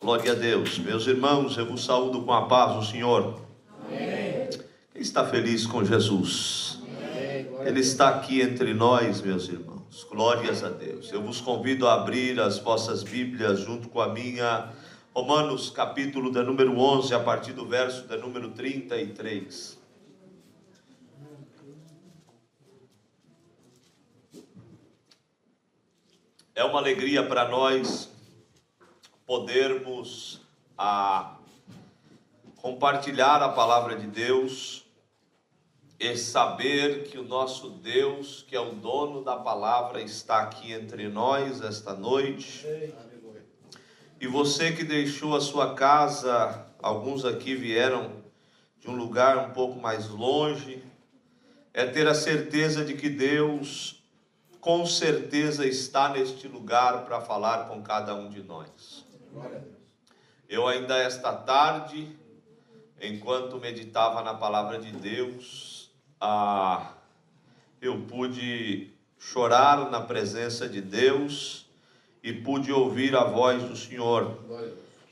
Glória a Deus. Meus irmãos, eu vos saúdo com a paz do Senhor. Amém. Quem está feliz com Jesus? Amém. Ele está aqui entre nós, meus irmãos. Glórias a Deus. Eu vos convido a abrir as vossas Bíblias junto com a minha. Romanos, capítulo de número 11, a partir do verso de número 33. É uma alegria para nós podermos compartilhar a palavra de Deus e saber que o nosso Deus, que é o dono da palavra, está aqui entre nós esta noite. E você que deixou a sua casa, alguns aqui vieram de um lugar um pouco mais longe, é ter a certeza de que Deus, com certeza, está neste lugar para falar com cada um de nós. Eu ainda esta tarde, enquanto meditava na palavra de Deus, eu pude chorar na presença de Deus e pude ouvir a voz do Senhor.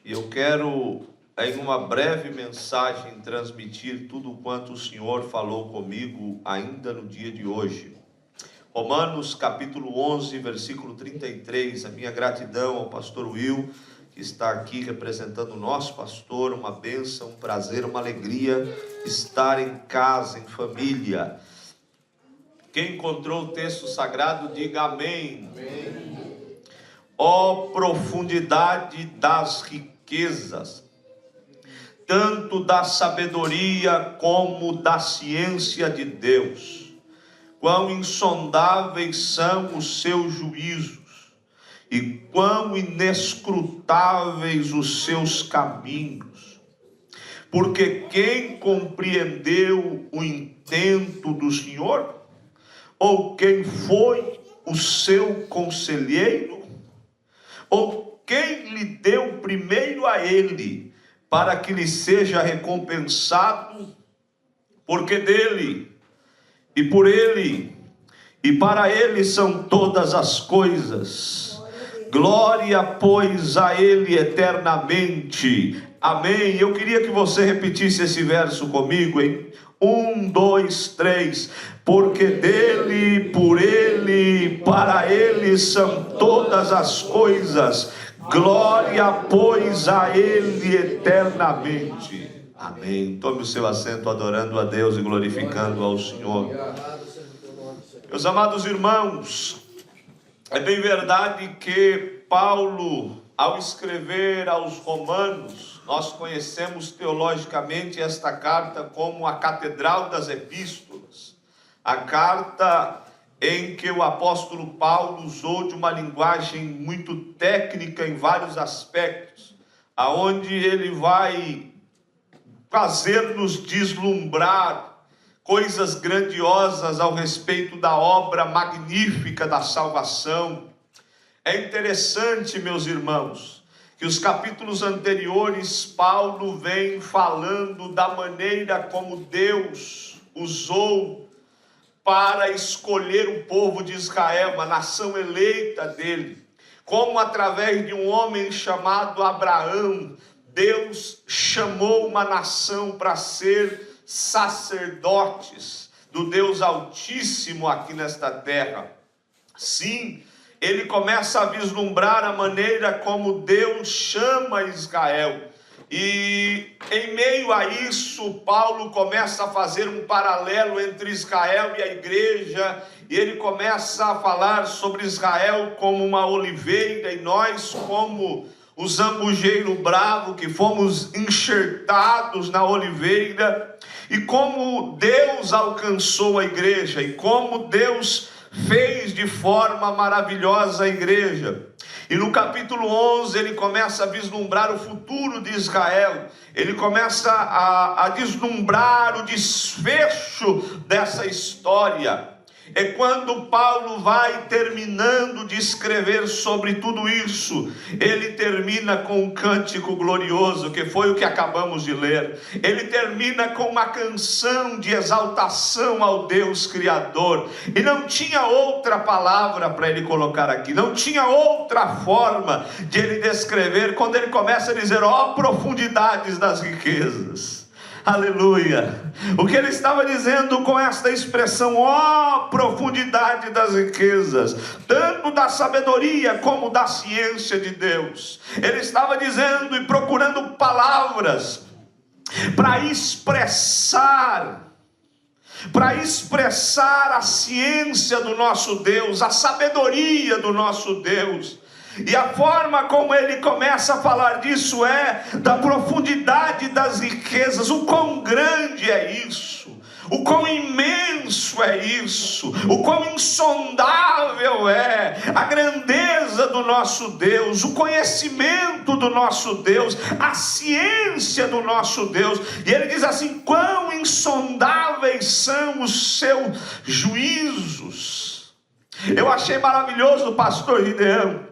E eu quero, em uma breve mensagem, transmitir tudo quanto o Senhor falou comigo ainda no dia de hoje. Romanos capítulo 11, versículo 33, a minha gratidão ao pastor Will, que está aqui representando o nosso pastor, uma bênção, um prazer, uma alegria estar em casa, em família. Quem encontrou o texto sagrado, diga amém. Amém. Ó profundidade das riquezas, tanto da sabedoria como da ciência de Deus. Quão insondáveis são os seus juízos, e quão inescrutáveis os seus caminhos. Porque quem compreendeu o intento do Senhor? Ou quem foi o seu conselheiro? Ou quem lhe deu primeiro a ele, para que lhe seja recompensado? Porque dele, e por ele, e para ele são todas as coisas. Glória, pois, a ele eternamente. Amém. Eu queria que você repetisse esse verso comigo, hein? 1, 2, 3. Porque dele, por ele, para ele são todas as coisas. Glória, pois, a ele eternamente. Amém. Tome o seu assento adorando a Deus e glorificando ao Senhor. Meus amados irmãos, é bem verdade que Paulo, ao escrever aos Romanos, nós conhecemos teologicamente esta carta como a Catedral das Epístolas, a carta em que o apóstolo Paulo usou de uma linguagem muito técnica em vários aspectos, aonde ele vai fazer-nos deslumbrar coisas grandiosas ao respeito da obra magnífica da salvação. É interessante, meus irmãos, que os capítulos anteriores, Paulo vem falando da maneira como Deus usou para escolher o povo de Israel, uma nação eleita dele. Como através de um homem chamado Abraão, Deus chamou uma nação para ser sacerdotes do Deus Altíssimo aqui nesta terra. Sim, ele começa a vislumbrar a maneira como Deus chama Israel. E em meio a isso, Paulo começa a fazer um paralelo entre Israel e a igreja, e ele começa a falar sobre Israel como uma oliveira, e nós como o zambujeiro bravo, que fomos enxertados na oliveira, e como Deus alcançou a igreja, e como Deus fez de forma maravilhosa a igreja. E no capítulo 11 ele começa a vislumbrar o futuro de Israel, ele começa a vislumbrar o desfecho dessa história. E quando Paulo vai terminando de escrever sobre tudo isso, ele termina com um cântico glorioso, que foi o que acabamos de ler. Ele termina com uma canção de exaltação ao Deus Criador, e não tinha outra palavra para ele colocar aqui, não tinha outra forma de ele descrever, quando ele começa a dizer: ó profundidades das riquezas. Aleluia! O que ele estava dizendo com esta expressão, ó profundidade das riquezas, tanto da sabedoria como da ciência de Deus. Ele estava dizendo e procurando palavras para expressar a ciência do nosso Deus, a sabedoria do nosso Deus. E a forma como ele começa a falar disso é da profundidade das riquezas. O quão grande é isso, o quão imenso é isso, o quão insondável é a grandeza do nosso Deus, o conhecimento do nosso Deus, a ciência do nosso Deus. E ele diz assim: quão insondáveis são os seus juízos. Eu achei maravilhoso, pastor Gideão,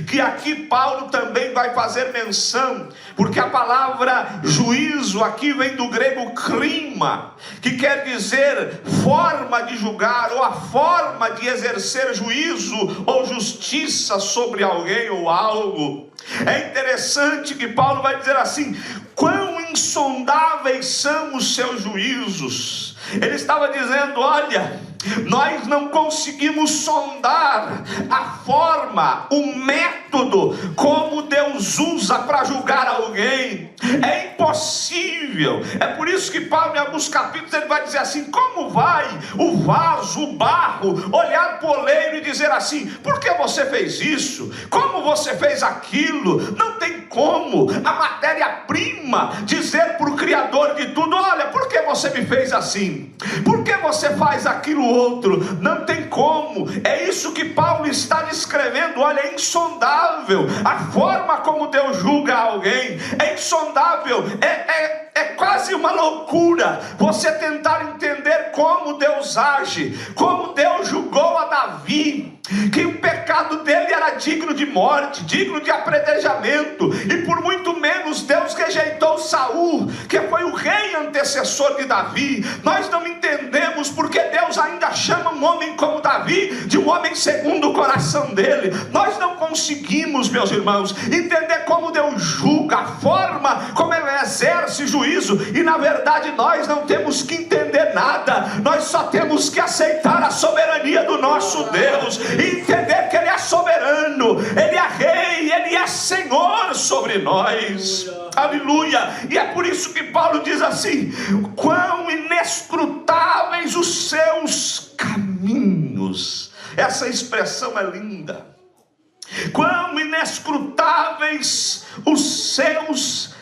que aqui Paulo também vai fazer menção, porque a palavra juízo aqui vem do grego krima, que quer dizer forma de julgar, ou a forma de exercer juízo ou justiça sobre alguém ou algo. É interessante que Paulo vai dizer assim: quão insondáveis são os seus juízos. Ele estava dizendo: olha, nós não conseguimos sondar a forma, o método como Deus usa para julgar alguém. É impossível. É por isso que Paulo, em alguns capítulos, ele vai dizer assim: como vai o vaso, o barro, olhar para o oleiro e dizer assim: por que você fez isso? Como você fez aquilo? Não tem como a matéria-prima dizer para o Criador de tudo: olha, por que você me fez assim? Por que você faz aquilo outro? Não tem como. É isso que Paulo está descrevendo. Olha, é insondável a forma como Deus julga alguém. É insondável, é quase uma loucura você tentar entender como Deus age, como Deus julgou a Davi, que o pecado dele era digno de morte, digno de apredejamento, e por muito menos Deus rejeitou Saul, que foi o rei antecessor de Davi. Nós não entendemos porque Deus ainda chama um homem como Davi de um homem segundo o coração dele. Nós não conseguimos, meus irmãos, entender como Deus julga, a forma como ele exerce juízo, e na verdade nós não temos que entender nada, nós só temos que aceitar a soberania do nosso Deus, e entender que ele é soberano, ele é rei, ele é Senhor sobre nós. Aleluia! E é por isso que Paulo diz assim: quão inescrutáveis os seus caminhos. Essa expressão é linda. Quão inescrutáveis os seus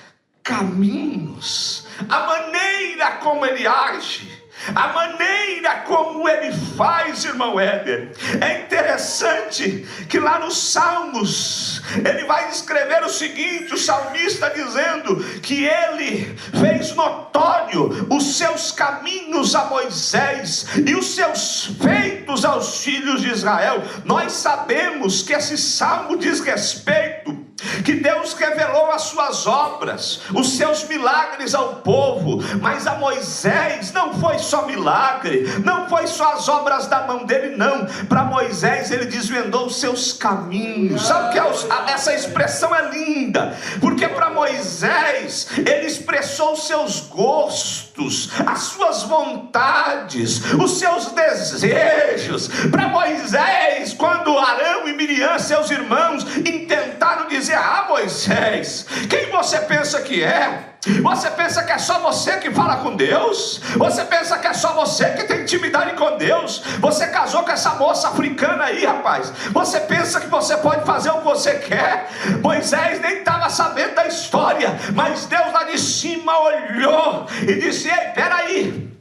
caminhos, a maneira como ele age, a maneira como ele faz, irmão Éder. É interessante que lá nos Salmos ele vai escrever o seguinte, o salmista dizendo que ele fez notório os seus caminhos a Moisés e os seus feitos aos filhos de Israel. Nós sabemos que esse salmo diz respeito que Deus revelou as suas obras, os seus milagres ao povo, mas a Moisés não foi só milagre, não foi só as obras da mão dele, não. Para Moisés ele desvendou os seus caminhos. Sabe o que é? Essa expressão é linda, porque para Moisés ele expressou os seus gostos, as suas vontades, os seus desejos. Para Moisés, quando Arão e Miriam, seus irmãos, intentaram dizer: ah, Moisés, quem você pensa que é? Você pensa que é só você que fala com Deus? Você pensa que é só você que tem intimidade com Deus? Você casou com essa moça africana aí, rapaz? Você pensa que você pode fazer o que você quer? Moisés nem estava sabendo da história, mas Deus lá de cima olhou e disse: ei, peraí,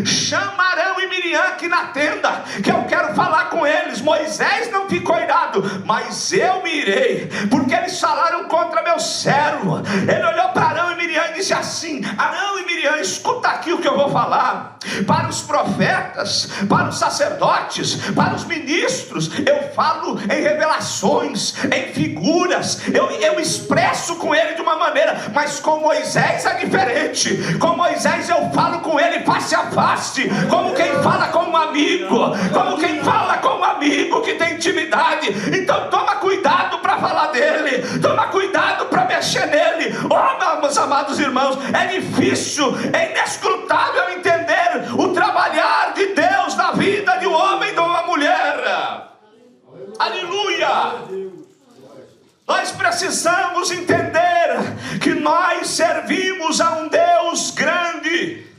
chama Arão e Miriam aqui na tenda, que eu quero falar com eles. Moisés não ficou irado, mas eu me irei, porque eles falaram contra meu servo. Ele olhou para Arão e Miriam e disse assim: Arão e Miriam, escuta aqui o que eu vou falar. Para os profetas, para os sacerdotes, para os ministros, eu falo em revelações, em figuras, eu expresso com ele de uma maneira, mas com Moisés é diferente. Com Moisés eu falo com ele face a face, como quem fala com um amigo, como quem fala com um amigo que tem intimidade. Então toma cuidado para falar dele, toma cuidado para mexer nele. Oh, meus amados irmãos, é difícil, é inescrutável entender o trabalhar de Deus na vida de um homem e de uma mulher. Aleluia! Nós precisamos entender que nós servimos a um Deus grande.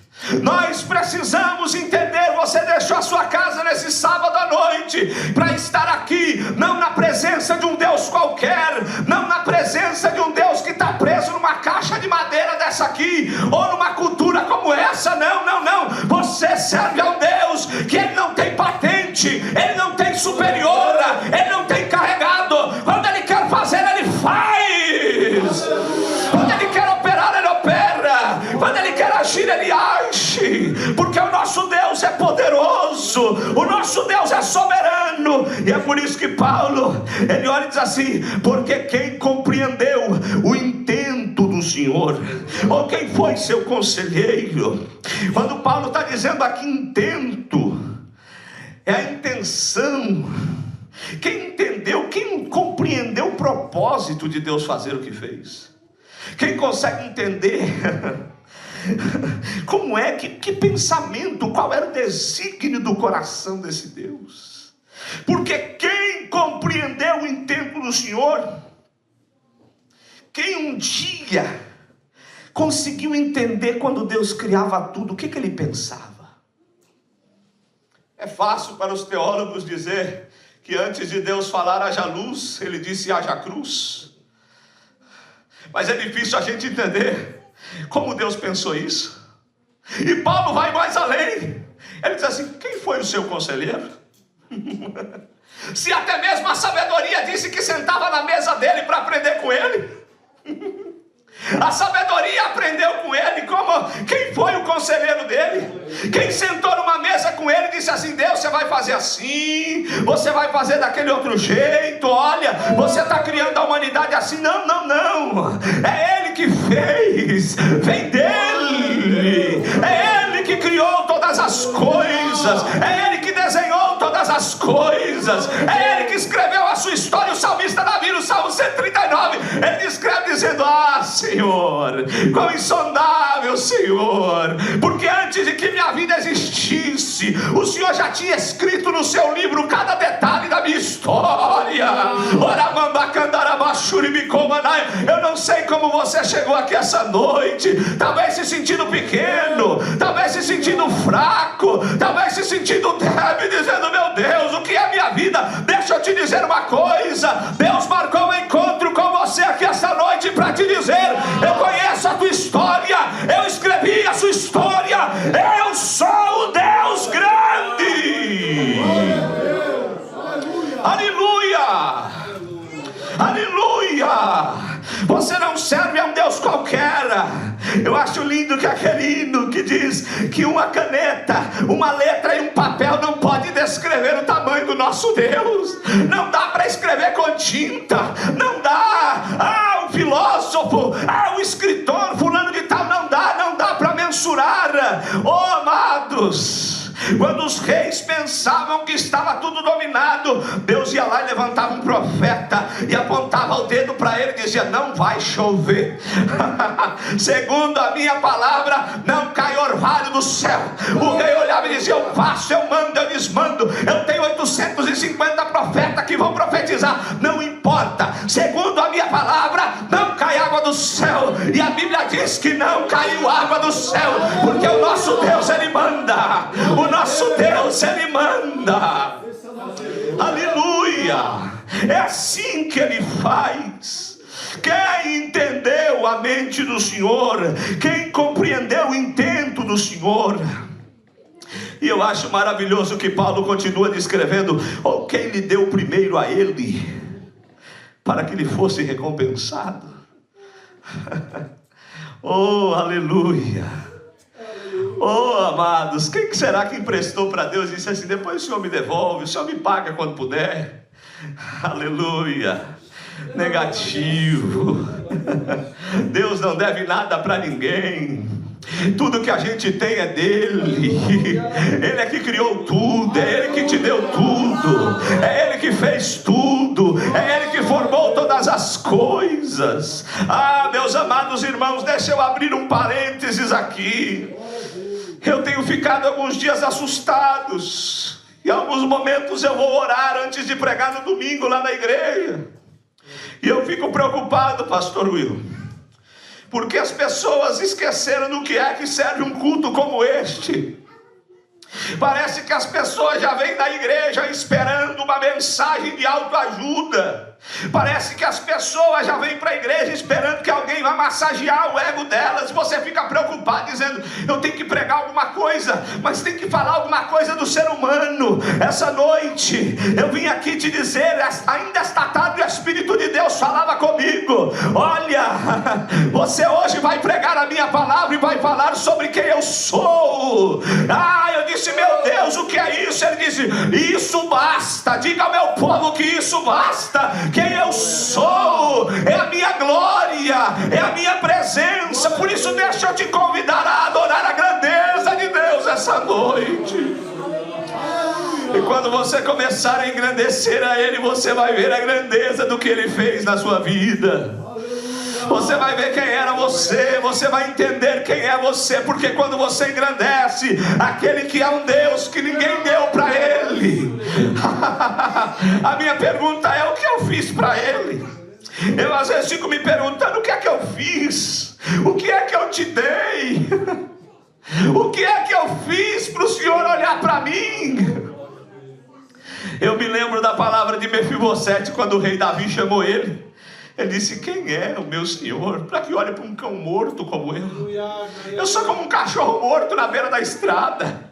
Nós precisamos entender. Você deixou a sua casa nesse sábado à noite para estar aqui, não na presença de um Deus qualquer, não na presença de um Deus que está preso numa caixa de madeira dessa aqui, ou numa cultura como essa. Não, não, não. Você serve a um Deus que ele não tem patente, ele não tem superiora, ele não tem carregado. Quando ele quer fazer, ele faz. Quando ele quer operar, ele opera. Quando ele quer agir, ele age. Porque o nosso Deus é poderoso, o nosso Deus é soberano. E é por isso que Paulo, ele olha e diz assim: porque quem compreendeu o intento do Senhor, ou quem foi seu conselheiro. Quando Paulo está dizendo aqui intento, é a intenção. Quem entendeu, quem compreendeu o propósito de Deus fazer o que fez? Quem consegue entender como é, que pensamento, qual era o desígnio do coração desse Deus? Porque quem compreendeu o intento do Senhor, quem um dia conseguiu entender quando Deus criava tudo, o que ele pensava? É fácil para os teólogos dizer que antes de Deus falar haja luz, ele disse haja cruz. Mas é difícil a gente entender como Deus pensou isso. E Paulo vai mais além. Ele diz assim: quem foi o seu conselheiro? Se até mesmo a sabedoria disse que sentava na mesa dele para aprender com ele. A sabedoria aprendeu com ele. Quem foi o conselheiro dele? Quem sentou numa mesa com ele e disse assim: Deus, você vai fazer assim, você vai fazer daquele outro jeito, olha, você está criando a humanidade assim. Não, não, não. É ele que fez, vem dele. É ele que criou todas as coisas, é ele que desenhou todas as coisas, é ele que escreveu a sua história. O salmista Davi, no Salmo 139, ele descreve dizendo: ah, Senhor, quão insondável, Senhor, porque antes de que minha vida existisse, o Senhor já tinha escrito no seu livro cada detalhe da minha história. Eu não sei como você chegou aqui essa noite, talvez se sentindo pequeno, talvez se sentindo fraco, talvez se sentindo débil, dizendo: meu Deus, o que é minha vida? Deixa eu te dizer uma coisa: Deus marcou um encontro com você aqui essa noite para te dizer: eu conheço a tua história, eu escrevi a sua história, eu sou o Deus grande. Aleluia, aleluia. Você não serve a um Deus qualquer. Eu acho lindo que aquele hino que diz que uma caneta, uma letra e um papel não pode descrever o tamanho do nosso Deus. Não dá para escrever com tinta, não dá. O filósofo, o escritor fulano de tal, não dá para mensurar. Oh, amados, quando os reis pensavam que estava tudo dominado, Deus ia lá e levantava um profeta e apontava o dedo para ele e dizia: não vai chover. Segundo a minha palavra, não cai orvalho do céu. O rei olhava e dizia: eu faço, eu mando, eu desmando. Eu tenho 850 profetas que vão profetizar. Não importa. Segundo a minha palavra, não cai água do céu. E a Bíblia diz que não caiu água do céu, porque o nosso Deus, ele manda. O nosso Deus, ele manda. Aleluia. É assim que ele faz. Quem entendeu a mente do Senhor, quem compreendeu o intento do Senhor, E eu acho maravilhoso que Paulo continua descrevendo: oh, quem lhe deu primeiro a ele, para que ele fosse recompensado. Oh, aleluia. Oh, amados, quem será que emprestou para Deus e disse assim: depois o Senhor me devolve, o Senhor me paga quando puder? Aleluia. Negativo. Deus não deve nada para ninguém. Tudo que a gente tem é dele. Ele é que criou tudo, é ele que te deu tudo, é ele que fez tudo, é ele que formou todas as coisas. Ah, meus amados irmãos, deixa eu abrir um parênteses aqui. Eu tenho ficado alguns dias assustados. Em alguns momentos eu vou orar antes de pregar no domingo lá na igreja. E eu fico preocupado, pastor Will, porque as pessoas esqueceram do que é que serve um culto como este. Parece que as pessoas já vêm da igreja esperando uma mensagem de autoajuda. Parece que as pessoas já vêm para a igreja esperando que alguém vai massagear o ego delas. Você fica preocupado dizendo: eu tenho que pregar alguma coisa, mas tem que falar alguma coisa do ser humano. Essa noite eu vim aqui te dizer, ainda esta tarde o Espírito de Deus falava comigo: olha, você hoje vai pregar a minha palavra e vai falar sobre quem eu sou. Ah, eu disse: meu Deus, o que é isso? Ele disse: isso basta. Diga ao meu povo que isso basta. Quem eu sou é a minha glória, é a minha presença. Por isso deixa eu te convidar a adorar a grandeza de Deus essa noite. E quando você começar a engrandecer a Ele, você vai ver a grandeza do que Ele fez na sua vida. Você vai ver quem era você, você vai entender quem é você, porque quando você engrandece aquele que é um Deus que ninguém deu para Ele, a minha pergunta é: o que eu fiz para Ele? Eu às vezes fico me perguntando: o que é que eu fiz? O que é que eu te dei? O que é que eu fiz para o Senhor olhar para mim? Eu me lembro da palavra de Mefibosete, quando o rei Davi chamou ele. Ele disse: quem é o meu Senhor para que olhe para um cão morto como eu? Eu sou como um cachorro morto na beira da estrada.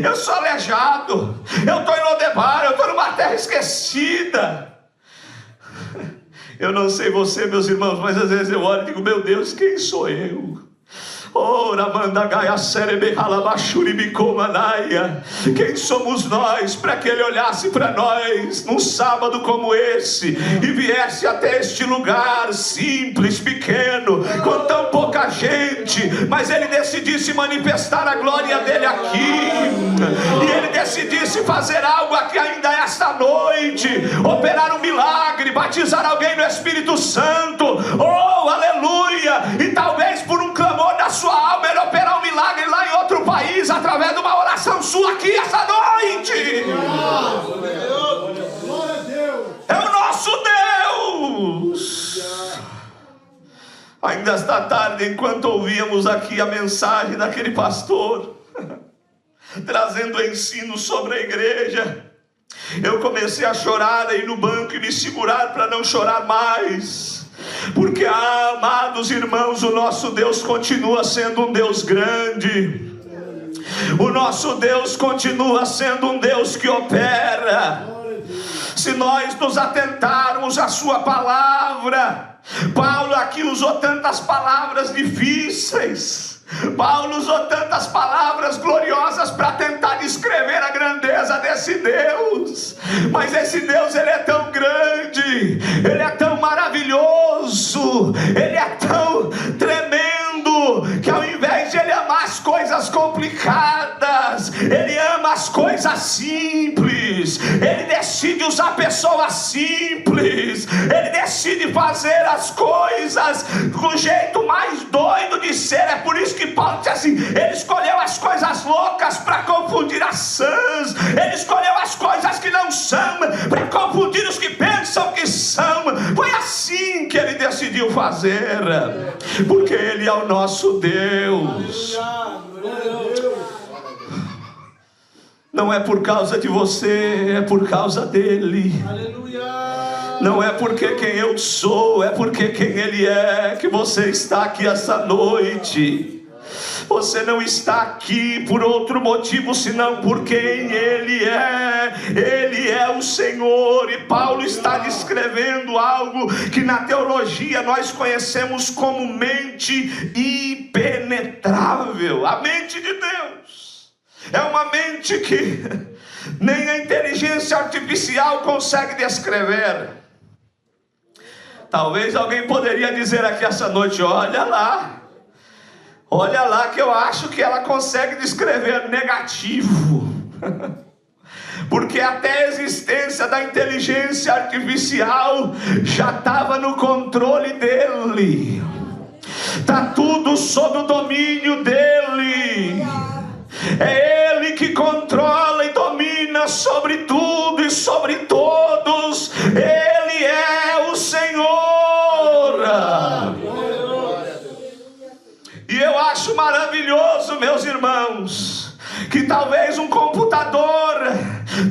Eu sou aleijado. Eu estou em Lodebar. Eu estou numa terra esquecida. Eu não sei você, meus irmãos, mas às vezes eu olho e digo: meu Deus, quem sou eu? Quem somos nós para que Ele olhasse para nós num sábado como esse e viesse até este lugar simples, pequeno, com tão pouca gente, mas Ele decidisse manifestar a glória dEle aqui, e Ele decidisse fazer algo aqui ainda esta noite, operar um milagre, batizar alguém no Espírito Santo, oh aleluia, e talvez por um clamor da sua alma Ele operar um milagre lá em outro país, através de uma oração sua aqui essa noite. É o nosso Deus. Ainda esta tarde, enquanto ouvíamos aqui a mensagem daquele pastor trazendo ensino sobre a igreja, eu comecei a chorar, a ir no banco e me segurar para não chorar mais. Porque, amados irmãos, o nosso Deus continua sendo um Deus grande. O nosso Deus continua sendo um Deus que opera. Se nós nos atentarmos à sua palavra, Paulo aqui usou tantas palavras difíceis, Paulo usou tantas palavras gloriosas para tentar descrever a grandeza desse Deus. Mas esse Deus, Ele é tão grande, Ele é tão maravilhoso, Ele é tão tremendo, que ao invés de Ele amar as coisas complicadas, Ele ama as coisas simples. Ele decide usar pessoas simples, Ele decide fazer as coisas do jeito mais doido de ser. É por isso que Paulo disse assim: Ele escolheu as coisas loucas para confundir as sãs, Ele escolheu as coisas que não são para confundir os que pensam que são. Foi assim que Ele decidiu fazer, porque Ele é o nosso Deus. Não é por causa de você, é por causa dEle. Não é porque quem eu sou, é porque quem Ele é, que você está aqui essa noite. Você não está aqui por outro motivo senão por quem Ele é. Ele é o Senhor. E Paulo está descrevendo algo que na teologia nós conhecemos como mente impenetrável. A mente de Deus é uma mente que nem a inteligência artificial consegue descrever. Talvez alguém poderia dizer aqui essa noite: olha lá que eu acho que ela consegue descrever. Negativo. Porque até a existência da inteligência artificial já estava no controle dele. Está tudo sob o domínio dele. É Ele que controla e domina sobre tudo e sobre todos. Ele é o Senhor. E eu acho maravilhoso, meus irmãos, que talvez um computador,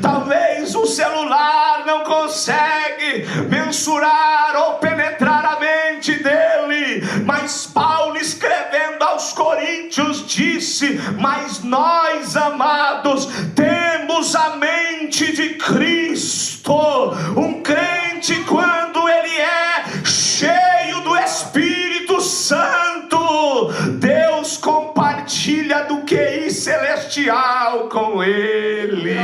talvez um celular não consegue mensurar ou penetrar a mente dele. Mas Paulo, escrevendo aos Coríntios, disse: mas nós, amados, temos a mente de Cristo. Um crente, quando ele é cheio do Espírito Santo, Deus compartilha do QI celestial com ele.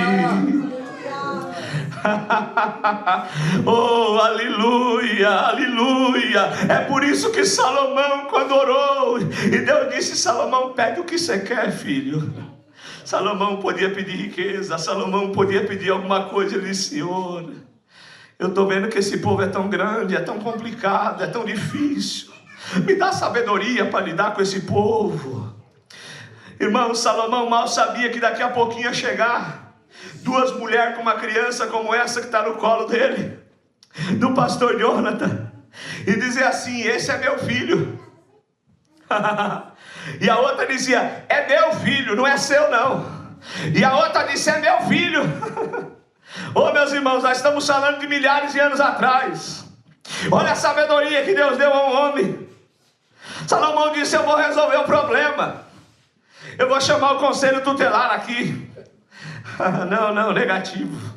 Oh, aleluia, aleluia. É por isso que Salomão, quando orou, e Deus disse: Salomão, pede o que você quer, filho. Salomão podia pedir riqueza, Salomão podia pedir alguma coisa. Ele disse: Senhor, eu estou vendo que esse povo é tão grande, é tão complicado, é tão difícil. Me dá sabedoria para lidar com esse povo. Irmão, Salomão mal sabia que daqui a pouquinho ia chegar duas mulheres com uma criança como essa que está no colo dele, do pastor Jonathan, e dizer assim: esse é meu filho. E a outra dizia: é meu filho, não é seu não. E a outra disse: é meu filho. Oh, meus irmãos, nós estamos falando de milhares de anos atrás. Olha a sabedoria que Deus deu a um homem. Salomão disse: eu vou resolver o problema, eu vou chamar o conselho tutelar aqui. Não, negativo.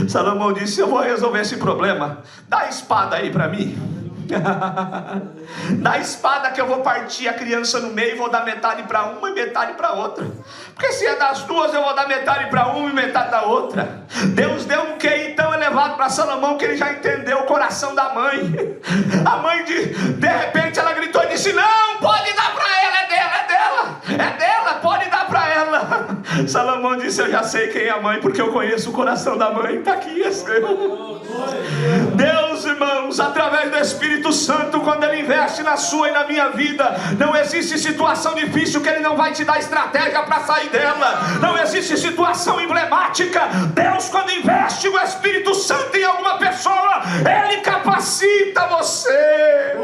Salomão disse: eu vou resolver esse problema. Dá a espada aí para mim. Dá a espada que eu vou partir a criança no meio e vou dar metade para uma e metade para outra. Porque se é das duas, eu vou dar metade para uma e metade da outra. Deus deu um QI tão elevado para Salomão que ele já entendeu o coração da mãe. A mãe de repente ela gritou e disse: não, pode dar para ela, é dela, pode dar para ela. Salomão disse: eu já sei quem é a mãe, porque eu conheço o coração da mãe. Está aqui, é seu. Deus, irmãos, através do Espírito Santo, quando Ele investe na sua e na minha vida, não existe situação difícil que Ele não vai te dar estratégia para sair dela. Não existe situação emblemática. Deus, quando investe o Espírito Santo em alguma pessoa, Ele capacita você.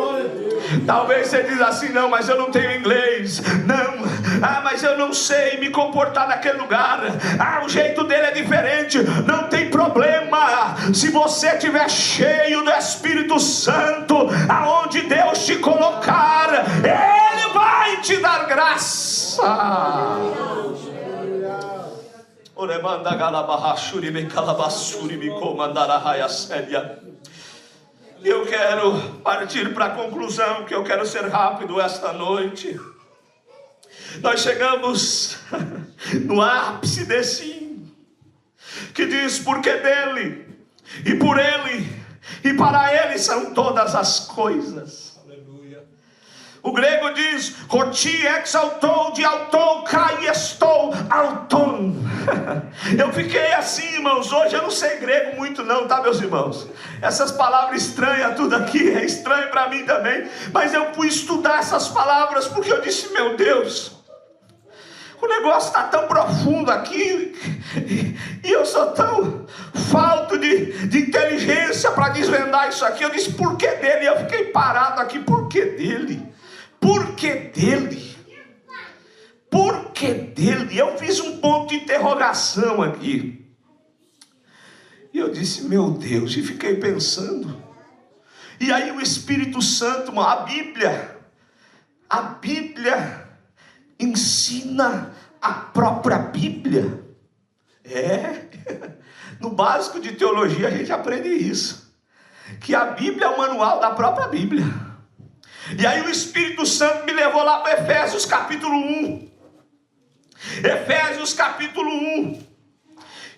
Talvez você diz assim: não, mas eu não tenho inglês. Não, mas eu não sei me comportar naquele lugar. O jeito dele é diferente. Não tem problema. Se você estiver cheio do Espírito Santo, aonde Deus te colocar, Ele vai te dar graça. Eu quero partir para a conclusão, que eu quero ser rápido esta noite. Nós chegamos no ápice desse hino, que diz: porque dele, e por ele, e para ele são todas as coisas. Aleluia. O grego diz: Roti exaltou, de altou, kai estou, alton. Eu fiquei assim, irmãos. Hoje eu não sei grego muito não, tá, meus irmãos? Essas palavras estranhas, tudo aqui é estranho para mim também. Mas eu fui estudar essas palavras, porque eu disse: meu Deus, o negócio está tão profundo aqui, e eu sou tão falto de inteligência para desvendar isso aqui. Eu disse: por que dele? Eu fiquei parado aqui. Por que dele? Por que dele? Por que dele? Eu fiz um ponto de interrogação aqui. E eu disse: meu Deus, e fiquei pensando. E aí o Espírito Santo, a Bíblia ensina a própria Bíblia. No básico de teologia a gente aprende isso, que a Bíblia é o manual da própria Bíblia. E aí o Espírito Santo me levou lá para Efésios capítulo 1. Efésios capítulo 1,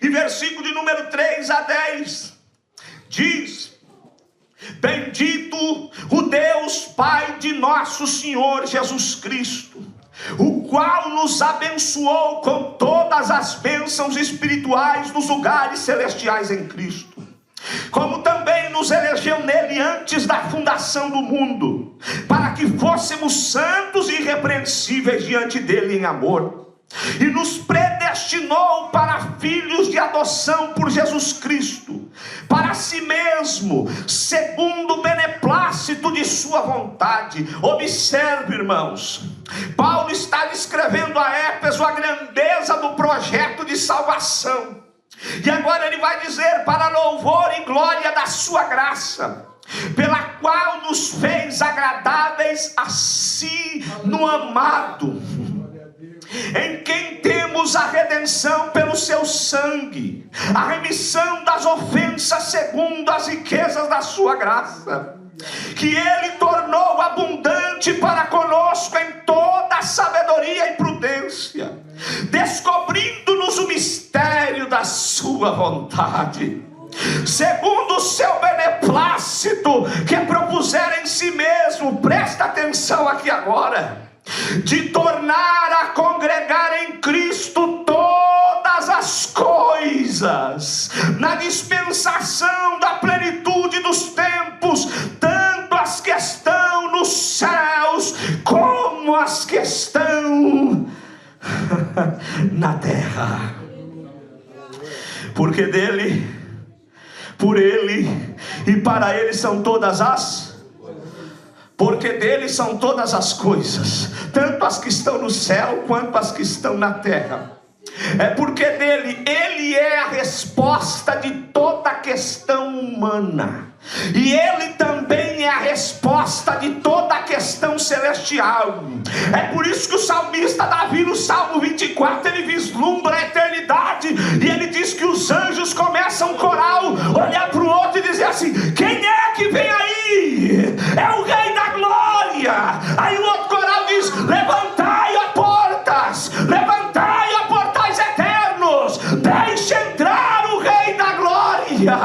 e versículo de número 3 a 10, diz: bendito o Deus Pai de nosso Senhor Jesus Cristo, o qual nos abençoou com todas as bênçãos espirituais nos lugares celestiais em Cristo, como também nos elegeu nele antes da fundação do mundo, para que fôssemos santos e irrepreensíveis diante dele em amor, e nos predestinou para filhos de adoção por Jesus Cristo, para si mesmo, segundo o beneplácito de sua vontade. Observe, irmãos, Paulo está descrevendo a Éfeso a grandeza do projeto de salvação, e agora ele vai dizer: para louvor e glória da sua graça, pela qual nos fez agradáveis a si no amado, em quem temos a redenção pelo seu sangue, a remissão das ofensas segundo as riquezas da sua graça, que ele tornou abundante para conosco em toda sabedoria e prudência, descobrindo-nos o mistério da sua vontade, segundo o seu beneplácito que propusera em si mesmo, presta atenção aqui agora, de tornar a congregar em Cristo todas as coisas, na dispensação da plenitude dos tempos, tanto as que estão nos céus, como as que estão na terra. Porque dele, por ele e para ele são todas as... Porque dele são todas as coisas, tanto as que estão no céu quanto as que estão na terra. É porque dele, ele é a resposta de toda a questão humana, e ele também é a resposta de toda a questão celestial. É por isso que o salmista Davi, no Salmo 24, ele vislumbra a eternidade, e ele diz que os anjos começam um coral, olhar para o outro e dizer assim: quem é que vem aí? É o Rei da Glória. Aí o outro coral diz: levantai, ó portas, levantai, ó portais eternos, deixe entrar o Rei da Glória.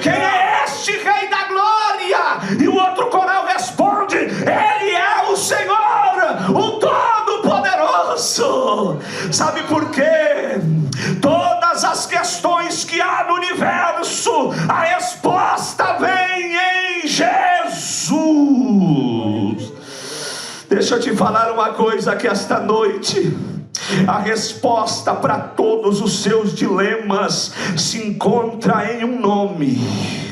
Quem é este Rei da Glória? E o outro coral responde: ele é o Senhor, o Todo-Poderoso. Sabe por quê? Todas as questões que há no universo, a resposta vem em Jesus. Deixa eu te falar uma coisa aqui esta noite: a resposta para todos os seus dilemas se encontra em um nome.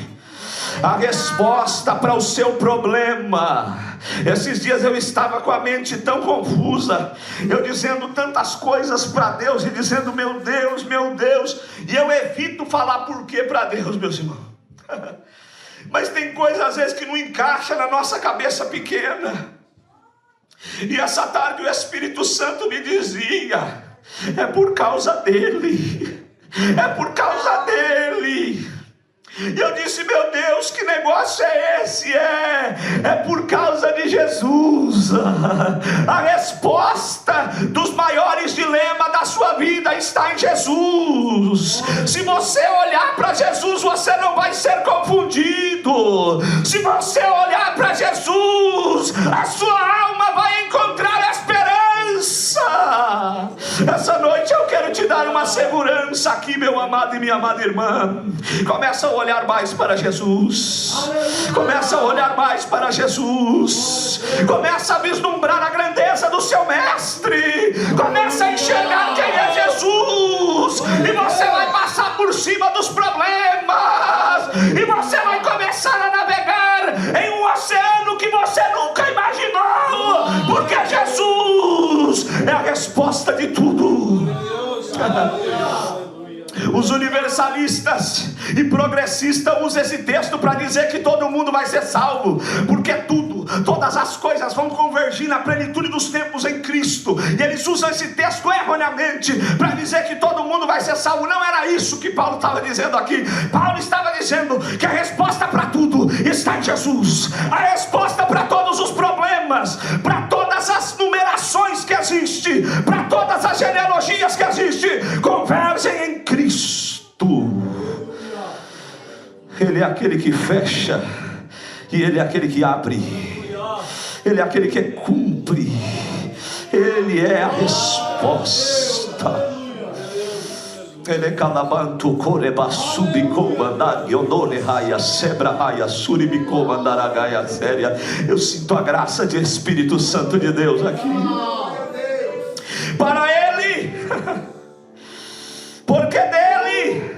A resposta para o seu problema. Esses dias eu estava com a mente tão confusa, eu dizendo tantas coisas para Deus e dizendo meu Deus, e eu evito falar por quê para Deus, meus irmãos. Mas tem coisas às vezes que não encaixa na nossa cabeça pequena. E essa tarde o Espírito Santo me dizia: é por causa dele, é por causa dele. E eu disse: meu Deus, que negócio é esse? É por causa de Jesus. A resposta dos maiores dilemas da sua vida está em Jesus. Se você olhar para Jesus, você não vai ser confundido. Se você olhar para Jesus, a sua alma vai encontrar esperança. Essa noite eu quero te dar uma segurança aqui, meu amado e minha amada irmã. Começa a olhar mais para Jesus. Começa a olhar mais para Jesus. Começa a vislumbrar a grandeza do seu mestre. Começa a enxergar quem é Jesus. E você vai passar por cima dos problemas. E você vai começar a navegar em um oceano que você nunca imaginou. Porque Jesus é a resposta de tudo. Os universalistas e progressistas usam esse texto para dizer que todo mundo vai ser salvo, porque tudo, todas as coisas vão convergir na plenitude dos tempos em Cristo. E eles usam esse texto erroneamente para dizer que todo mundo vai ser salvo. Não era isso que Paulo estava dizendo aqui. Paulo estava dizendo que a resposta para tudo está em Jesus. A resposta para todos os problemas, para todas as numerações que existem, para todas as genealogias que existem, convergem em Cristo. Ele é aquele que fecha, e Ele é aquele que abre, Ele é aquele que cumpre, Ele é a resposta. Ele calabanto coreba subicomandar yonone raia sebra raia suribicomandar agaia séria. Eu sinto a graça de Espírito Santo de Deus aqui. Para Ele, porque dele,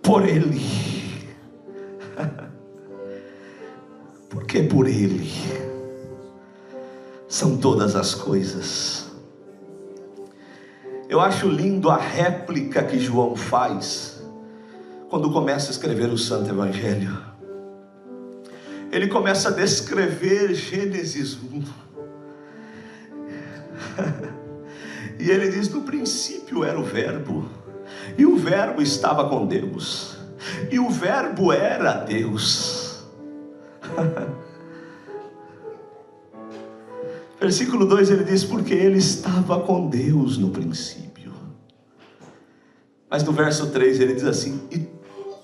por Ele, porque por Ele são todas as coisas. Eu acho lindo a réplica que João faz quando começa a escrever o Santo Evangelho. Ele começa a descrever Gênesis 1. E ele diz: no princípio era o Verbo, e o Verbo estava com Deus, e o Verbo era Deus. Versículo 2 ele diz: porque ele estava com Deus no princípio. Mas no verso 3 ele diz assim: e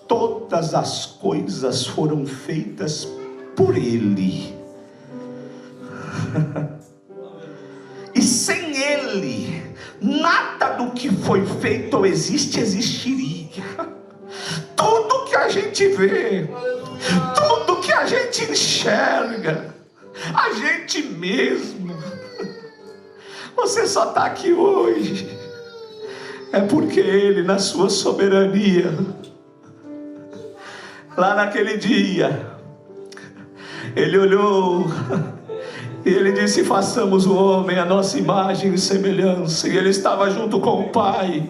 todas as coisas foram feitas por Ele. E sem Ele, nada do que foi feito ou existe, existiria. Tudo que a gente vê, tudo que a gente enxerga, a gente mesmo, você só está aqui hoje, é porque Ele, na sua soberania, lá naquele dia, Ele olhou e Ele disse: façamos o homem a nossa imagem e semelhança. E Ele estava junto com o Pai.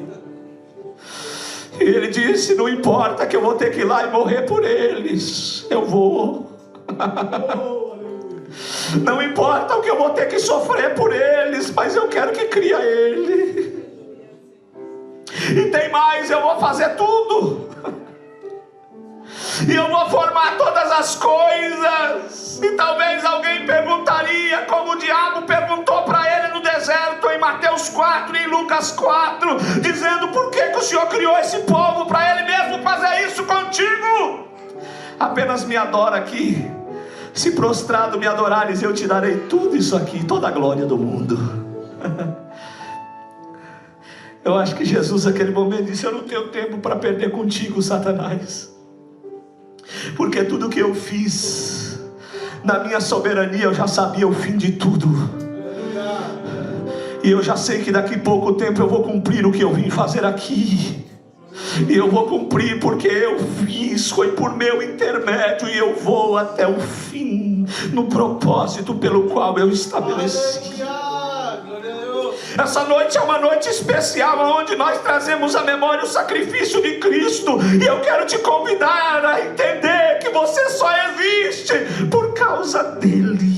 E Ele disse: não importa que eu vou ter que ir lá e morrer por eles, eu vou. Não importa o que eu vou ter que sofrer por eles, mas eu quero que cria Ele. E tem mais, eu vou fazer tudo. E eu vou formar todas as coisas. E talvez alguém perguntaria, como o diabo perguntou para ele no deserto, em Mateus 4 e em Lucas 4, dizendo: por que o Senhor criou esse povo para Ele mesmo fazer isso contigo? Apenas me adora aqui. Se prostrado me adorares, eu te darei tudo isso aqui, toda a glória do mundo. Eu acho que Jesus naquele momento disse: eu não tenho tempo para perder contigo, Satanás, porque tudo que eu fiz na minha soberania, eu já sabia o fim de tudo. E eu já sei que daqui a pouco tempo eu vou cumprir o que eu vim fazer aqui. E eu vou cumprir porque eu fiz, foi por meu intermédio, e eu vou até o fim, no propósito pelo qual eu estabeleci. Essa noite é uma noite especial, onde nós trazemos à memória o sacrifício de Cristo. E eu quero te convidar a entender que você só existe por causa dele.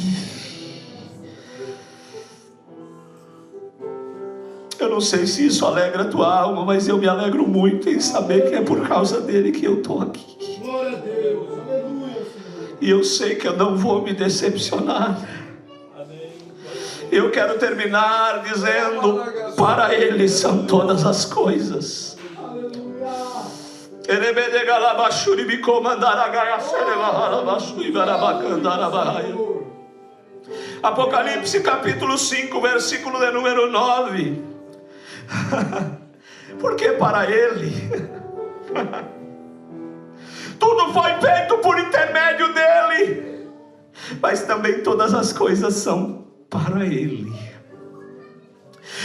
Eu não sei se isso alegra a tua alma, mas eu me alegro muito em saber que é por causa dele que eu estou aqui. Glória a Deus, aleluia. E eu sei que eu não vou me decepcionar. Eu quero terminar dizendo: para Ele são todas as coisas. Apocalipse capítulo 5, versículo de número 9. Porque para Ele tudo foi feito por intermédio dEle, mas também todas as coisas são para Ele.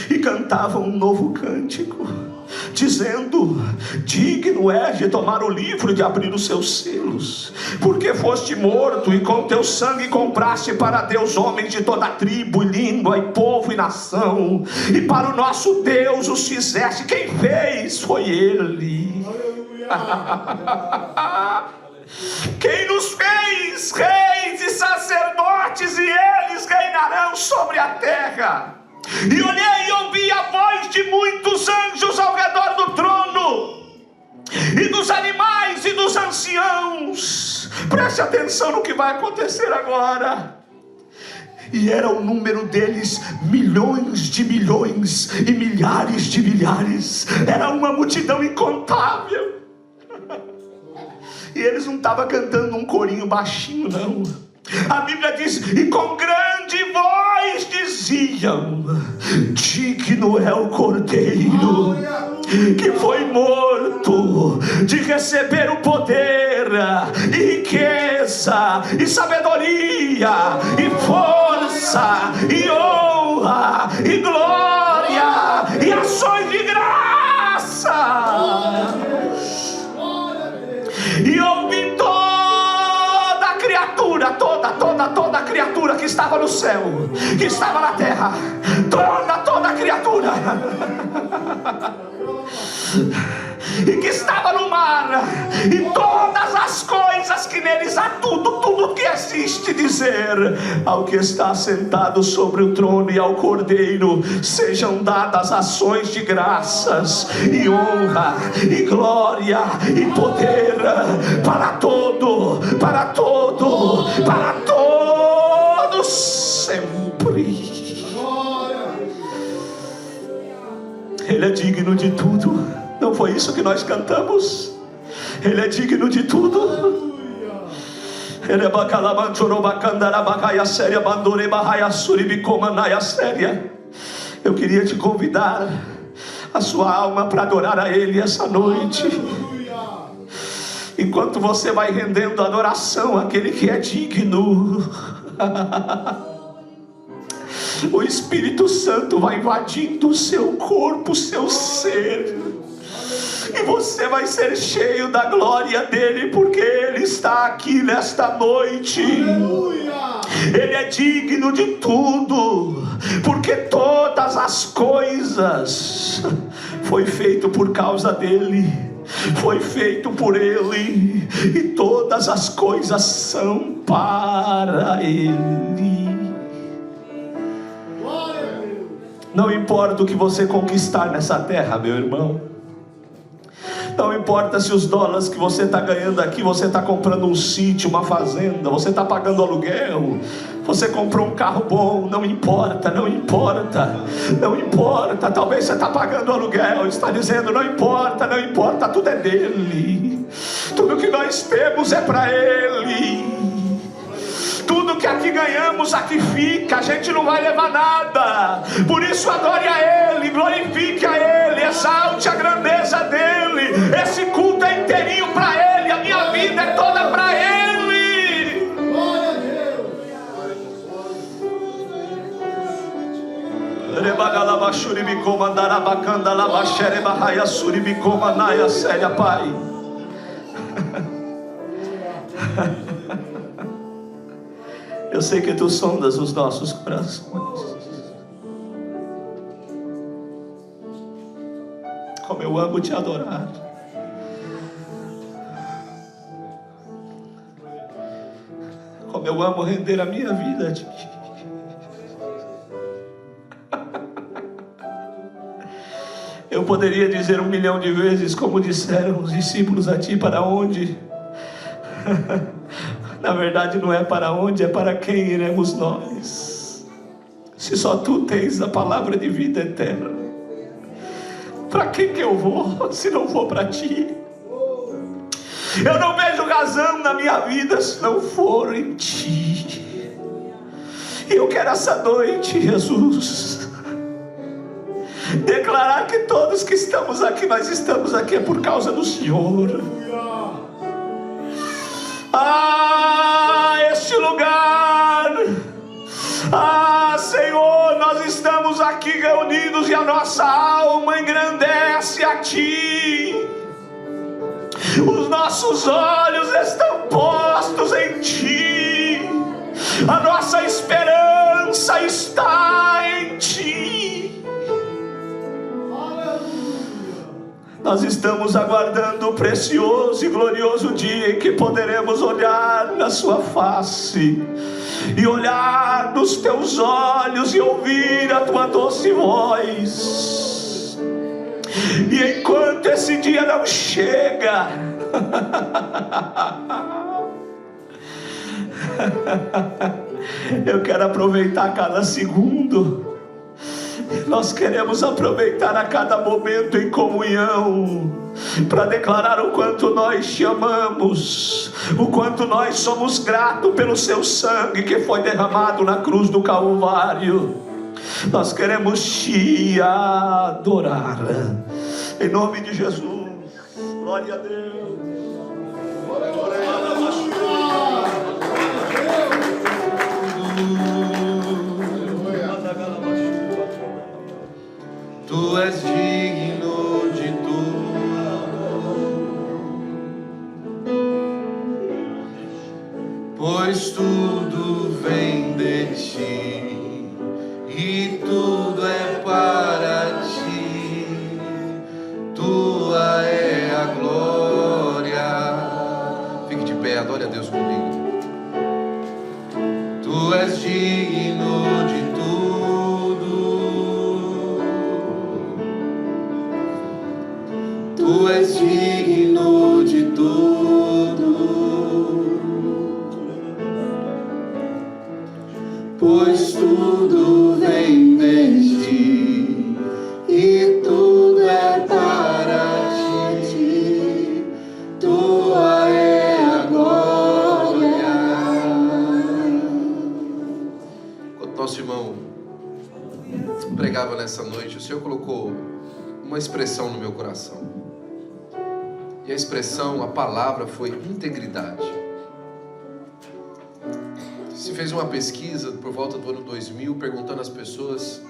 E cantavam um novo cântico, dizendo: digno és de tomar o livro e de abrir os seus selos, porque foste morto e com teu sangue compraste para Deus homens de toda tribo, e língua, e povo, e nação, e para o nosso Deus os fizeste. Quem fez foi Ele. quem nos fez reis e sacerdotes, e eles reinarão sobre a terra. E olhei e ouvi a voz de muitos anjos ao redor do trono, e dos animais e dos anciãos. Preste atenção no que vai acontecer agora. E era o número deles milhões de milhões e milhares de milhares. Era uma multidão incontável. E eles não estavam cantando um corinho baixinho, não. A Bíblia diz: e com grande voz diziam: digno é o Cordeiro que foi morto de receber o poder, e riqueza, e sabedoria, e força, e honra, e glória, e ações de graça. E ouvi toda a criatura, toda a criatura que estava no céu, que estava na terra, toda a criatura e que estava no mar, e todas as coisas que neles há, tudo que existe, dizer ao que está sentado sobre o trono e ao Cordeiro sejam dadas ações de graças, e honra, e glória, e poder para todos sempre. Ele é digno de tudo. Não foi isso que nós cantamos? Ele é digno de tudo. Ele é Eu queria te convidar a sua alma para adorar a Ele essa noite. Enquanto você vai rendendo adoração àquele que é digno, o Espírito Santo vai invadindo o seu corpo, o seu ser, e você vai ser cheio da glória dele, porque ele está aqui nesta noite. Ele é digno de tudo, porque todas as coisas foi feito por causa dele, foi feito por ele, e todas as coisas são para ele. Não importa o que você conquistar nessa terra, meu irmão. Não importa se os dólares que você está ganhando aqui, você está comprando um sítio, uma fazenda, você está pagando aluguel, você comprou um carro bom. Não importa. Talvez você está pagando aluguel, está dizendo: não importa, tudo é dele. Tudo que nós temos é para ele. Tudo que aqui ganhamos, aqui fica. A gente não vai levar nada. Por isso adore a Ele, glorifique a Ele, exalte a grandeza dEle. Esse culto é inteirinho para Ele. A minha vida é toda para Ele. Glória a Deus. Pai. Eu sei que tu sondas os nossos corações. Como eu amo te adorar. Como eu amo render a minha vida a ti. Eu poderia dizer 1 milhão de vezes, como disseram os discípulos a ti: para onde? Na verdade não é para onde, é para quem iremos nós, se só tu tens a palavra de vida eterna. Para quem que eu vou, se não for para ti? Eu não vejo razão na minha vida se não for em ti. E eu quero essa noite, Jesus, declarar que todos que estamos aqui, nós estamos aqui é por causa do Senhor. Este lugar, Senhor, nós estamos aqui reunidos e a nossa alma engrandece a ti. Os nossos olhos estão postos em ti. A nossa esperança está em ti. Nós estamos aguardando o precioso e glorioso dia em que poderemos olhar na sua face, e olhar nos teus olhos, e ouvir a tua doce voz. E enquanto esse dia não chega, eu quero aproveitar cada segundo. Nós queremos aproveitar a cada momento em comunhão, para declarar o quanto nós te amamos, o quanto nós somos gratos pelo seu sangue que foi derramado na cruz do Calvário. Nós queremos te adorar, em nome de Jesus. Glória a Deus. Glória a Deus. Tu és digno de tudo, pois tudo vem de ti e tudo é para ti. Tua é a glória. Fique de pé, adore a Deus comigo. Tu és digno de Tu és digno de tudo, pois tudo vem de ti e tudo é para ti. Tua é a glória. Quando nosso irmão pregava nessa noite, o Senhor colocou uma expressão no meu coração. E a expressão, a palavra foi integridade. Se fez uma pesquisa por volta do ano 2000, perguntando às pessoas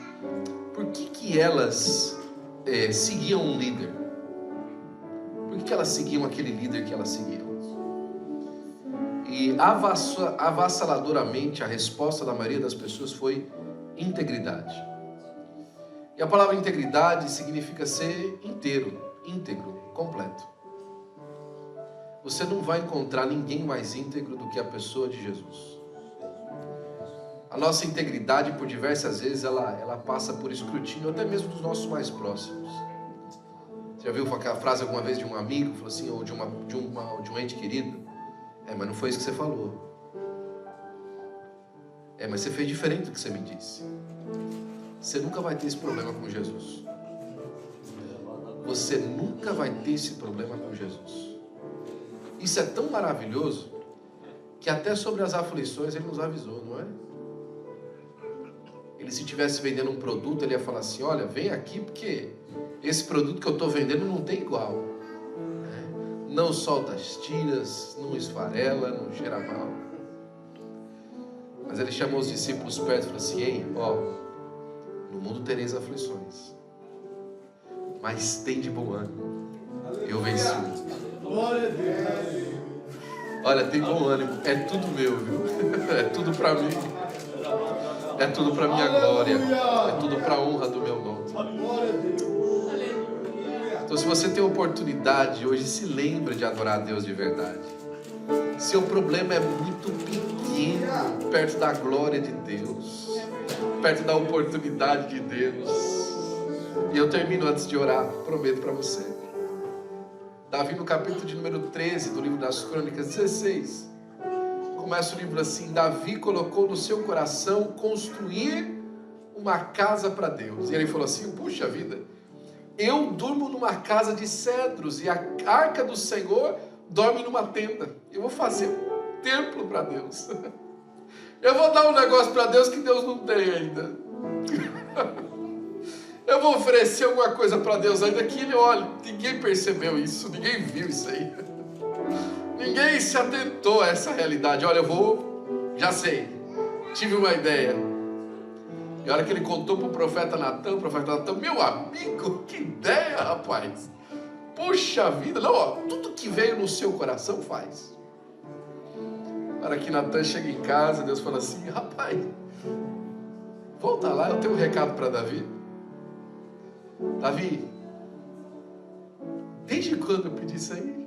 por que elas seguiam um líder. Por que elas seguiam aquele líder que elas seguiam? E avassaladoramente a resposta da maioria das pessoas foi integridade. E a palavra integridade significa ser íntegro, completo. Você não vai encontrar ninguém mais íntegro do que a pessoa de Jesus. A nossa integridade, por diversas vezes, ela passa por escrutínio, até mesmo dos nossos mais próximos. Você já viu aquela frase alguma vez de um amigo, falou assim, ou de um ente querido? Mas não foi isso que você falou. Mas você fez diferente do que você me disse. Você nunca vai ter esse problema com Jesus. Você nunca vai ter esse problema com Jesus. Isso é tão maravilhoso que até sobre as aflições ele nos avisou, não é? Ele, se estivesse vendendo um produto, ele ia falar assim, olha, vem aqui porque esse produto que eu estou vendendo não tem igual. Não solta as tiras, não esfarela, não cheira mal. Mas ele chamou os discípulos perto e falou assim, ei, no mundo tereis aflições, mas tem de bom ânimo, eu venci. Glória a Deus. Olha, tem bom ânimo, é tudo meu, viu? É tudo para mim. É tudo para minha glória. É tudo para a honra do meu nome. Então, se você tem oportunidade hoje, se lembre de adorar a Deus de verdade. Seu problema é muito pequeno perto da glória de Deus, perto da oportunidade de Deus. E eu termino antes de orar, prometo para você. Davi, no capítulo de número 13 do livro das Crônicas, 16, começa o livro assim: Davi colocou no seu coração construir uma casa para Deus. E ele falou assim, puxa vida, eu durmo numa casa de cedros e a arca do Senhor dorme numa tenda. Eu vou fazer um templo para Deus. Eu vou dar um negócio para Deus que Deus não tem ainda. Eu vou oferecer alguma coisa para Deus ainda que ele olha. Ninguém percebeu isso, ninguém viu isso aí. Ninguém se atentou a essa realidade. Olha, já sei, tive uma ideia. E a hora que ele contou para o profeta Natan, meu amigo, que ideia, rapaz. Puxa vida, não, tudo que veio no seu coração faz. Na hora que Natan chega em casa, Deus fala assim, rapaz, volta lá, eu tenho um recado para Davi. Davi, Desde quando eu pedi isso aí?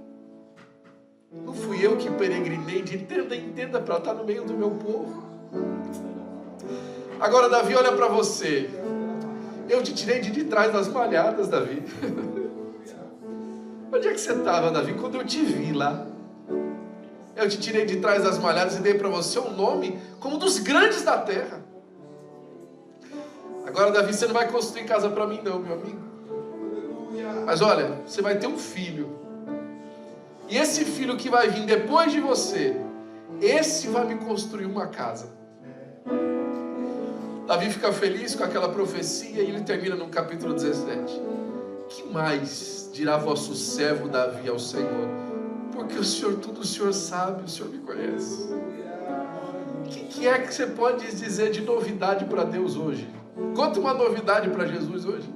Não fui eu que peregrinei de tenda em tenda para estar no meio do meu povo. Agora, Davi, olha para você. Eu te tirei de trás das malhadas, Davi. Onde é que você estava, Davi? Quando eu te vi lá. Eu te tirei de trás das malhadas e dei para você um nome como um dos grandes da terra. Agora, Davi, você não vai construir casa para mim não, meu amigo. Mas olha, você vai ter um filho. E esse filho que vai vir depois de você, esse vai me construir uma casa. Davi fica feliz com aquela profecia e ele termina no capítulo 17. Que mais dirá vosso servo Davi ao Senhor? Porque o Senhor, tudo o Senhor sabe, o Senhor me conhece. O que é que você pode dizer de novidade para Deus hoje? Conta uma novidade para Jesus hoje.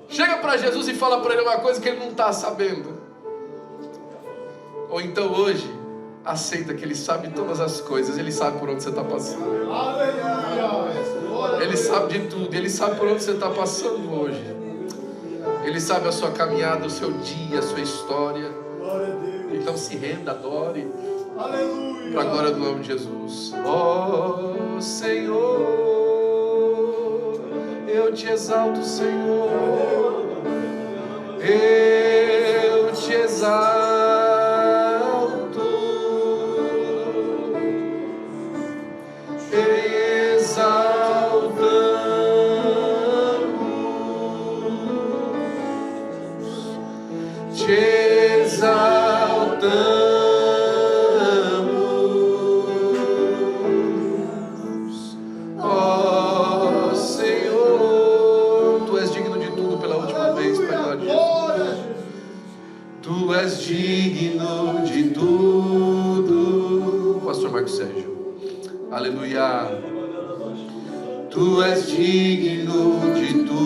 Chega para Jesus e fala para ele uma coisa que ele não está sabendo. Ou então hoje, aceita que ele sabe todas as coisas, ele sabe por onde você está passando. Ele sabe de tudo, ele sabe por onde você está passando hoje. Ele sabe a sua caminhada, o seu dia, a sua história. Então se renda, adore. Para a glória do nome de Jesus. Ó Senhor, eu te exalto, Senhor. Eu te exalto. Te exaltamos, ó Senhor. Tu és digno de tudo pela última vez, Pai de Jesus. Tu és digno de tudo. Pastor Marcos Sérgio, aleluia. Tu és digno de tudo.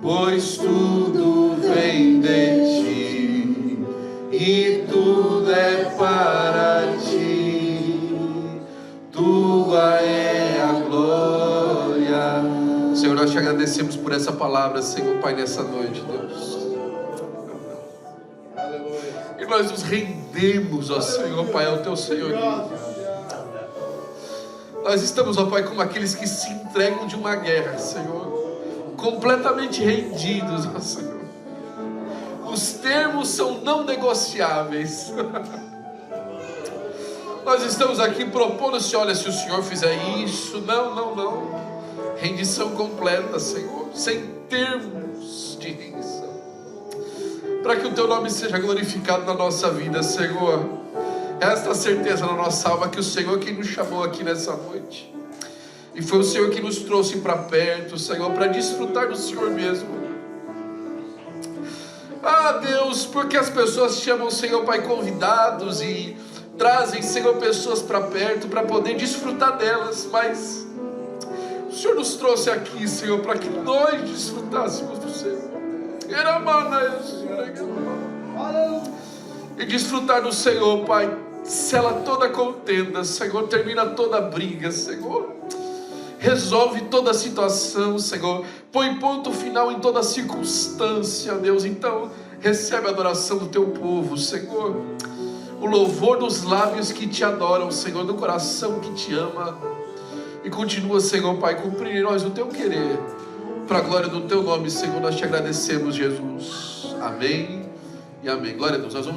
Pois tudo vem de ti e tudo é para ti. Tua é a glória. Senhor, nós te agradecemos por essa palavra, Senhor, Pai, nessa noite, Deus. E nós nos rendemos, ó Senhor, Pai, ao teu senhorio. Nós estamos, ó Pai, como aqueles que se entregam de uma guerra, Senhor, completamente rendidos, ó Senhor. Os termos são não negociáveis. Nós estamos aqui propondo-se, olha, se o Senhor fizer isso, não. Rendição completa, Senhor, sem termos de rendição. Para que o teu nome seja glorificado na nossa vida, Senhor. Esta certeza na nossa alma que o Senhor quem nos chamou aqui nessa noite. E foi o Senhor que nos trouxe para perto, Senhor, para desfrutar do Senhor mesmo. Ah, Deus, porque as pessoas chamam, Senhor, Pai, convidados e trazem, Senhor, pessoas para perto para poder desfrutar delas, mas o Senhor nos trouxe aqui, Senhor, para que nós desfrutássemos do Senhor. E desfrutar do Senhor, Pai, sela toda contenda, Senhor, termina toda briga, Senhor. Resolve toda situação, Senhor. Põe ponto final em toda circunstância, Deus. Então, recebe a adoração do teu povo, Senhor. O louvor dos lábios que te adoram, Senhor, do coração que te ama. E continua, Senhor, Pai, cumprir em nós o teu querer. Para a glória do teu nome, Senhor, nós te agradecemos, Jesus. Amém e amém. Glória a Deus. Nós vamos